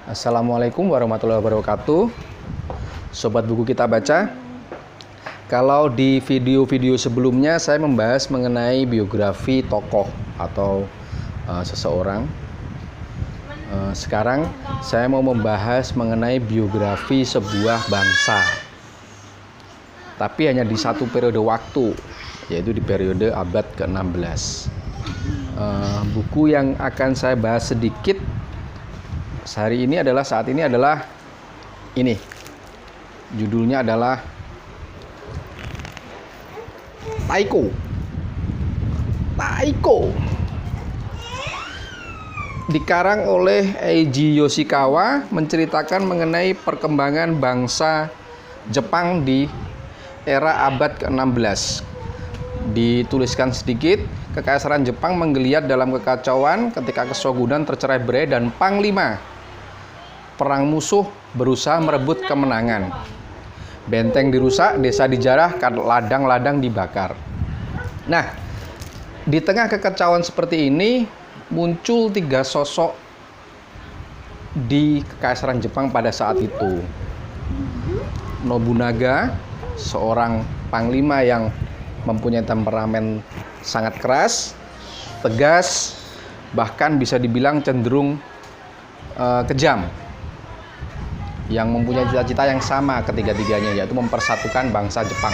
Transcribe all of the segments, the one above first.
Assalamualaikum warahmatullahi wabarakatuh. Sobat buku kita baca. Kalau di video-video sebelumnya saya membahas mengenai biografi tokoh atau seseorang. Sekarang saya mau membahas mengenai biografi sebuah bangsa. Tapi hanya di satu periode waktu, yaitu di periode abad ke-16. Buku yang akan saya bahas sedikit saat ini adalah ini. Judulnya adalah Taiko. Dikarang oleh Eiji Yoshikawa, menceritakan mengenai perkembangan bangsa Jepang di era abad ke-16. Dituliskan sedikit, kekaisaran Jepang menggeliat dalam kekacauan ketika kesogunan tercerai-berai dan panglima perang musuh berusaha merebut kemenangan. Benteng dirusak, desa dijarah, ladang-ladang dibakar. Nah, di tengah kekacauan seperti ini muncul 3 sosok di kekaisaran Jepang pada saat itu. Nobunaga, seorang panglima yang mempunyai temperamen sangat keras, tegas, bahkan bisa dibilang cenderung kejam, yang mempunyai cita-cita yang sama ketiga-tiganya, yaitu mempersatukan bangsa Jepang.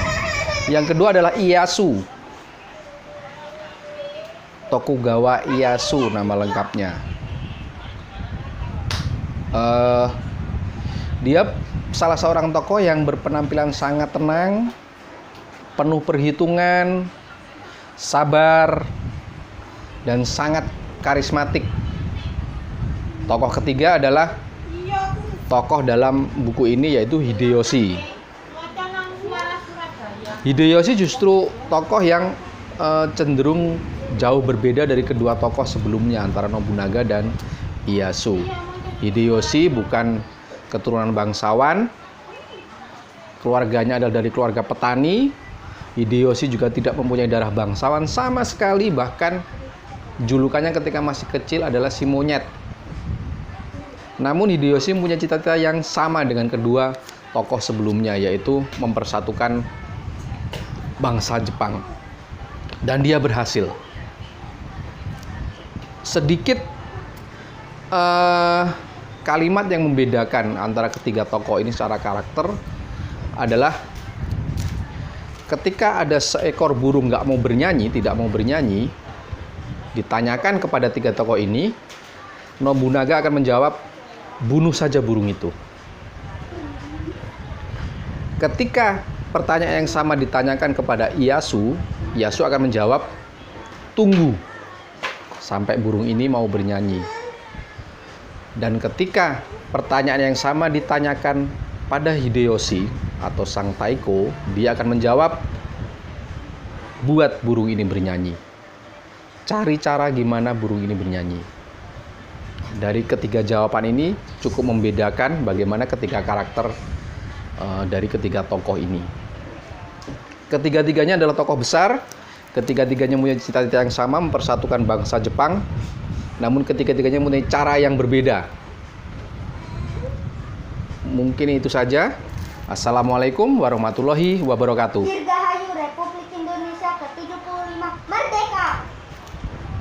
Yang kedua adalah Ieyasu, Tokugawa Ieyasu nama lengkapnya. Dia salah seorang tokoh yang berpenampilan sangat tenang, penuh perhitungan, sabar, dan sangat karismatik. Tokoh ketiga adalah tokoh dalam buku ini, yaitu Hideyoshi. Hideyoshi justru tokoh yang cenderung jauh berbeda dari kedua tokoh sebelumnya, antara Nobunaga dan Ieyasu. Hideyoshi bukan keturunan bangsawan, keluarganya adalah dari keluarga petani. Hideyoshi juga tidak mempunyai darah bangsawan sama sekali, bahkan julukannya ketika masih kecil adalah si monyet. Namun Hideyoshi mempunyai cita-cita yang sama dengan kedua tokoh sebelumnya, yaitu mempersatukan bangsa Jepang. Dan dia berhasil. Sedikit kalimat yang membedakan antara ketiga tokoh ini secara karakter adalah ketika ada seekor burung tidak mau bernyanyi, ditanyakan kepada 3 tokoh ini, Nobunaga akan menjawab, bunuh saja burung itu. Ketika pertanyaan yang sama ditanyakan kepada Ieyasu akan menjawab, tunggu sampai burung ini mau bernyanyi. Dan ketika pertanyaan yang sama ditanyakan pada Hideyoshi atau sang Taiko, dia akan menjawab, buat burung ini bernyanyi. Cari cara gimana burung ini bernyanyi. Dari ketiga jawaban ini cukup membedakan bagaimana ketiga karakter dari ketiga tokoh ini. Ketiga-tiganya adalah tokoh besar, ketiga-tiganya punya cita-cita yang sama, mempersatukan bangsa Jepang, namun ketiga-tiganya punya cara yang berbeda. Mungkin itu saja. Assalamualaikum warahmatullahi wabarakatuh.